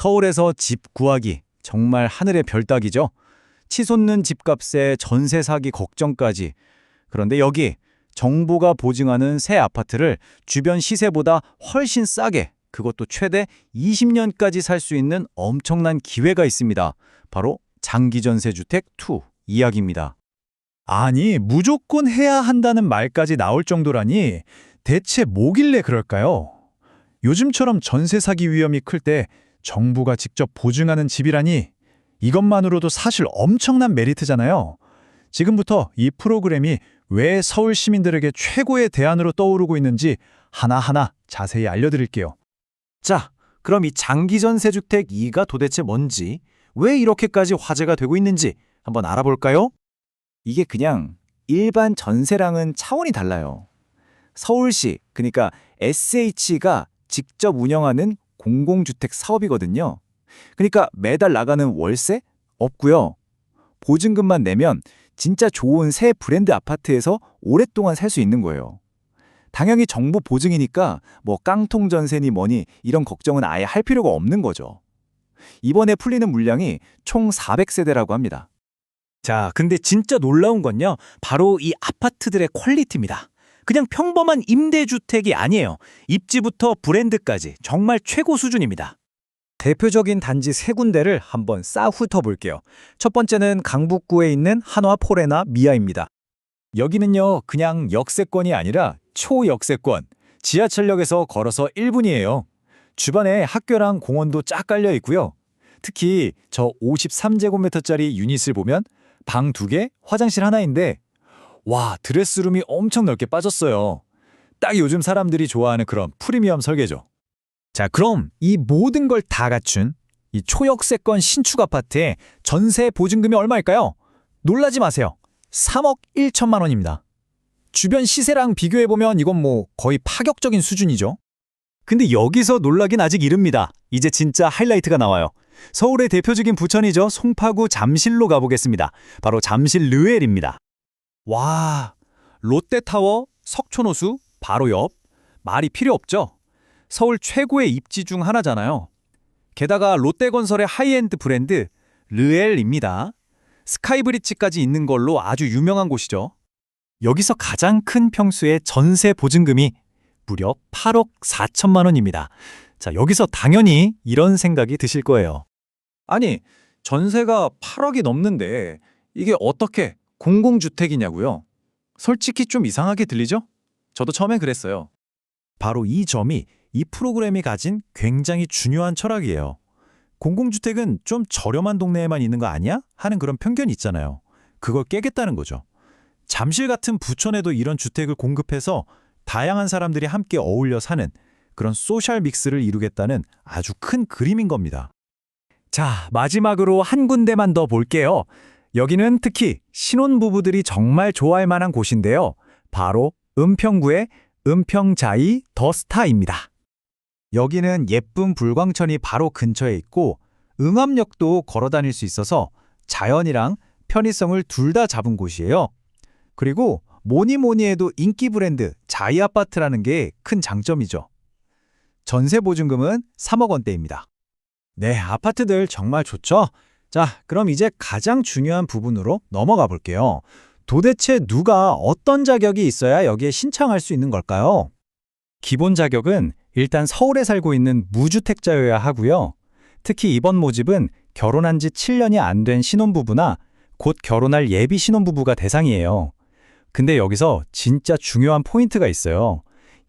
서울에서 집 구하기 정말 하늘의 별 따기죠. 치솟는 집값에 전세 사기 걱정까지. 그런데 여기 정부가 보증하는 새 아파트를 주변 시세보다 훨씬 싸게, 그것도 최대 20년까지 살 수 있는 엄청난 기회가 있습니다. 바로 장기전세주택2 이야기입니다. 아니, 무조건 해야 한다는 말까지 나올 정도라니 대체 뭐길래 그럴까요? 요즘처럼 전세 사기 위험이 클 때 정부가 직접 보증하는 집이라니 이것만으로도 사실 엄청난 메리트잖아요. 지금부터 이 프로그램이 왜 서울 시민들에게 최고의 대안으로 떠오르고 있는지 하나하나 자세히 알려드릴게요. 자, 그럼 이 장기전세주택 2가 도대체 뭔지, 왜 이렇게까지 화제가 되고 있는지 한번 알아볼까요? 이게 그냥 일반 전세랑은 차원이 달라요. 서울시, 그러니까 SH가 직접 운영하는 공공주택 사업이거든요. 그러니까 매달 나가는 월세? 없고요. 보증금만 내면 진짜 좋은 새 브랜드 아파트에서 오랫동안 살 수 있는 거예요. 당연히 정부 보증이니까 뭐 깡통 전세니 뭐니 이런 걱정은 아예 할 필요가 없는 거죠. 이번에 풀리는 물량이 총 400세대라고 합니다. 자, 근데 진짜 놀라운 건요, 바로 이 아파트들의 퀄리티입니다. 그냥 평범한 임대주택이 아니에요. 입지부터 브랜드까지 정말 최고 수준입니다. 대표적인 단지 세 군데를 한번 싹 훑어볼게요. 첫 번째는 강북구에 있는 한화포레나 미아입니다. 여기는요, 그냥 역세권이 아니라 초역세권. 지하철역에서 걸어서 1분이에요. 주변에 학교랑 공원도 쫙 깔려 있고요. 특히 저 53제곱미터짜리 유닛을 보면 방 2개, 화장실 하나인데 와, 드레스룸이 엄청 넓게 빠졌어요. 딱 요즘 사람들이 좋아하는 그런 프리미엄 설계죠. 자, 그럼 이 모든 걸 다 갖춘 이 초역세권 신축 아파트의 전세 보증금이 얼마일까요? 놀라지 마세요. 3억 1천만 원입니다. 주변 시세랑 비교해보면 이건 뭐 거의 파격적인 수준이죠. 근데 여기서 놀라긴 아직 이릅니다. 이제 진짜 하이라이트가 나와요. 서울의 대표적인 부천이죠. 송파구 잠실로 가보겠습니다. 바로 잠실 르웰입니다. 와, 롯데타워, 석촌호수 바로 옆. 말이 필요 없죠? 서울 최고의 입지 중 하나잖아요. 게다가 롯데건설의 하이엔드 브랜드 르웰입니다. 스카이브리지까지 있는 걸로 아주 유명한 곳이죠. 여기서 가장 큰 평수의 전세 보증금이 무려 8억 4천만 원입니다. 자, 여기서 당연히 이런 생각이 드실 거예요. 아니, 전세가 8억이 넘는데 이게 어떻게 공공주택이냐고요? 솔직히 좀 이상하게 들리죠? 저도 처음엔 그랬어요. 바로 이 점이 이 프로그램이 가진 굉장히 중요한 철학이에요. 공공주택은 좀 저렴한 동네에만 있는 거 아니야? 하는 그런 편견이 있잖아요. 그걸 깨겠다는 거죠. 잠실 같은 부천에도 이런 주택을 공급해서 다양한 사람들이 함께 어울려 사는 그런 소셜 믹스를 이루겠다는 아주 큰 그림인 겁니다. 자, 마지막으로 한 군데만 더 볼게요. 여기는 특히 신혼부부들이 정말 좋아할 만한 곳인데요. 바로 은평구의 은평자이 더 스타입니다. 여기는 예쁜 불광천이 바로 근처에 있고 응암역도 걸어 다닐 수 있어서 자연이랑 편의성을 둘 다 잡은 곳이에요. 그리고 뭐니 해도 인기 브랜드 자이 아파트라는 게 큰 장점이죠. 전세 보증금은 3억 원대입니다. 네, 아파트들 정말 좋죠? 자, 그럼 이제 가장 중요한 부분으로 넘어가 볼게요. 도대체 누가 어떤 자격이 있어야 여기에 신청할 수 있는 걸까요? 기본 자격은 일단 서울에 살고 있는 무주택자여야 하고요. 특히 이번 모집은 결혼한 지 7년이 안 된 신혼부부나 곧 결혼할 예비 신혼부부가 대상이에요. 근데 여기서 진짜 중요한 포인트가 있어요.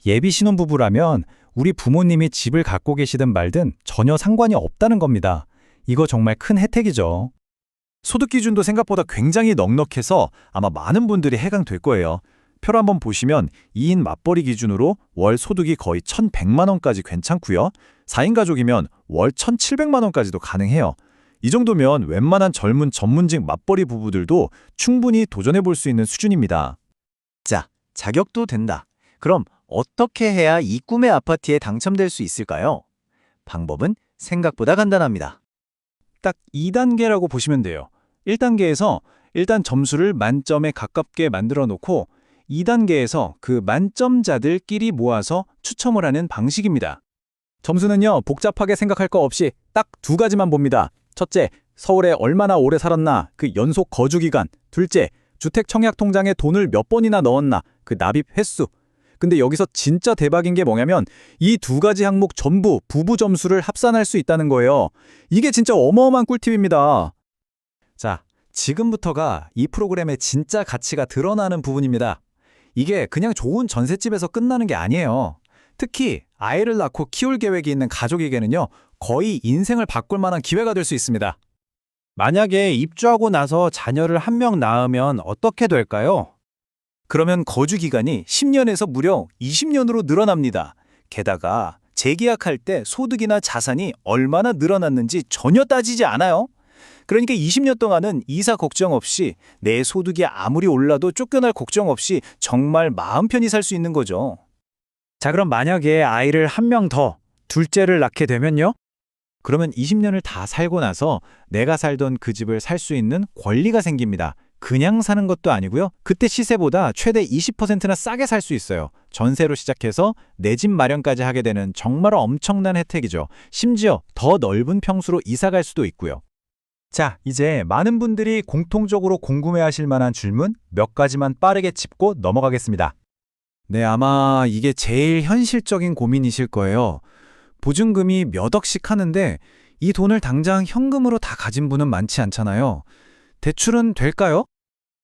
예비 신혼부부라면 우리 부모님이 집을 갖고 계시든 말든 전혀 상관이 없다는 겁니다. 이거 정말 큰 혜택이죠. 소득 기준도 생각보다 굉장히 넉넉해서 아마 많은 분들이 해당될 거예요. 표를 한번 보시면 2인 맞벌이 기준으로 월 소득이 거의 1,100만 원까지 괜찮고요. 4인 가족이면 월 1,700만 원까지도 가능해요. 이 정도면 웬만한 젊은 전문직 맞벌이 부부들도 충분히 도전해 볼 수 있는 수준입니다. 자, 자격도 된다. 그럼 어떻게 해야 이 꿈의 아파트에 당첨될 수 있을까요? 방법은 생각보다 간단합니다. 딱 2단계라고 보시면 돼요. 1단계에서 일단 점수를 만점에 가깝게 만들어 놓고 2단계에서 그 만점자들끼리 모아서 추첨을 하는 방식입니다. 점수는요, 복잡하게 생각할 거 없이 딱 두 가지만 봅니다. 첫째, 서울에 얼마나 오래 살았나, 그 연속 거주 기간. 둘째, 주택 청약 통장에 돈을 몇 번이나 넣었나, 그 납입 횟수. 근데 여기서 진짜 대박인 게 뭐냐면 이 두 가지 항목 전부 부부 점수를 합산할 수 있다는 거예요. 이게 진짜 어마어마한 꿀팁입니다. 자, 지금부터가 이 프로그램의 진짜 가치가 드러나는 부분입니다. 이게 그냥 좋은 전셋집에서 끝나는 게 아니에요. 특히 아이를 낳고 키울 계획이 있는 가족에게는요, 거의 인생을 바꿀 만한 기회가 될 수 있습니다. 만약에 입주하고 나서 자녀를 한 명 낳으면 어떻게 될까요? 그러면 거주 기간이 10년에서 무려 20년으로 늘어납니다. 게다가 재계약할 때 소득이나 자산이 얼마나 늘어났는지 전혀 따지지 않아요. 그러니까 20년 동안은 이사 걱정 없이 내 소득이 아무리 올라도 쫓겨날 걱정 없이 정말 마음 편히 살 수 있는 거죠. 자, 그럼 만약에 아이를 한 명 더, 둘째를 낳게 되면요? 그러면 20년을 다 살고 나서 내가 살던 그 집을 살 수 있는 권리가 생깁니다. 그냥 사는 것도 아니고요. 그때 시세보다 최대 20%나 싸게 살 수 있어요. 전세로 시작해서 내 집 마련까지 하게 되는 정말 엄청난 혜택이죠. 심지어 더 넓은 평수로 이사 갈 수도 있고요. 자, 이제 많은 분들이 공통적으로 궁금해하실 만한 질문 몇 가지만 빠르게 짚고 넘어가겠습니다. 네, 아마 이게 제일 현실적인 고민이실 거예요. 보증금이 몇 억씩 하는데 이 돈을 당장 현금으로 다 가진 분은 많지 않잖아요. 대출은 될까요?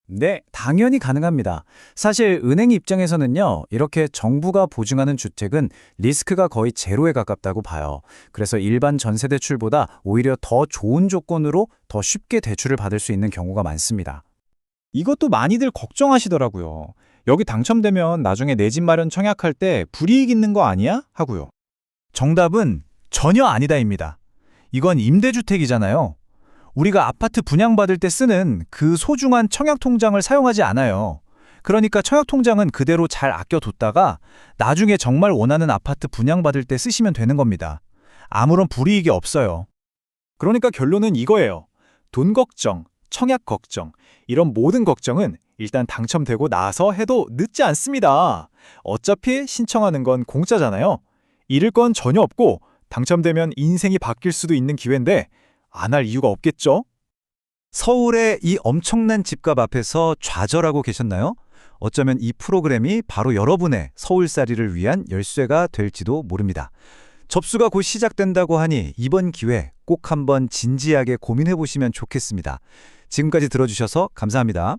네, 당연히 가능합니다. 사실 은행 입장에서는요, 이렇게 정부가 보증하는 주택은 리스크가 거의 제로에 가깝다고 봐요. 그래서 일반 전세 대출보다 오히려 더 좋은 조건으로 더 쉽게 대출을 받을 수 있는 경우가 많습니다. 이것도 많이들 걱정하시더라고요. 여기 당첨되면 나중에 내 집 마련 청약할 때 불이익 있는 거 아니야? 하고요. 정답은 전혀 아니다입니다. 이건 임대주택이잖아요. 우리가 아파트 분양받을 때 쓰는 그 소중한 청약통장을 사용하지 않아요. 그러니까 청약통장은 그대로 잘 아껴뒀다가 나중에 정말 원하는 아파트 분양받을 때 쓰시면 되는 겁니다. 아무런 불이익이 없어요. 그러니까 결론은 이거예요. 돈 걱정, 청약 걱정, 이런 모든 걱정은 일단 당첨되고 나서 해도 늦지 않습니다. 어차피 신청하는 건 공짜잖아요. 잃을 건 전혀 없고 당첨되면 인생이 바뀔 수도 있는 기회인데 안 할 이유가 없겠죠? 서울의 이 엄청난 집값 앞에서 좌절하고 계셨나요? 어쩌면 이 프로그램이 바로 여러분의 서울살이를 위한 열쇠가 될지도 모릅니다. 접수가 곧 시작된다고 하니 이번 기회 꼭 한번 진지하게 고민해 보시면 좋겠습니다. 지금까지 들어주셔서 감사합니다.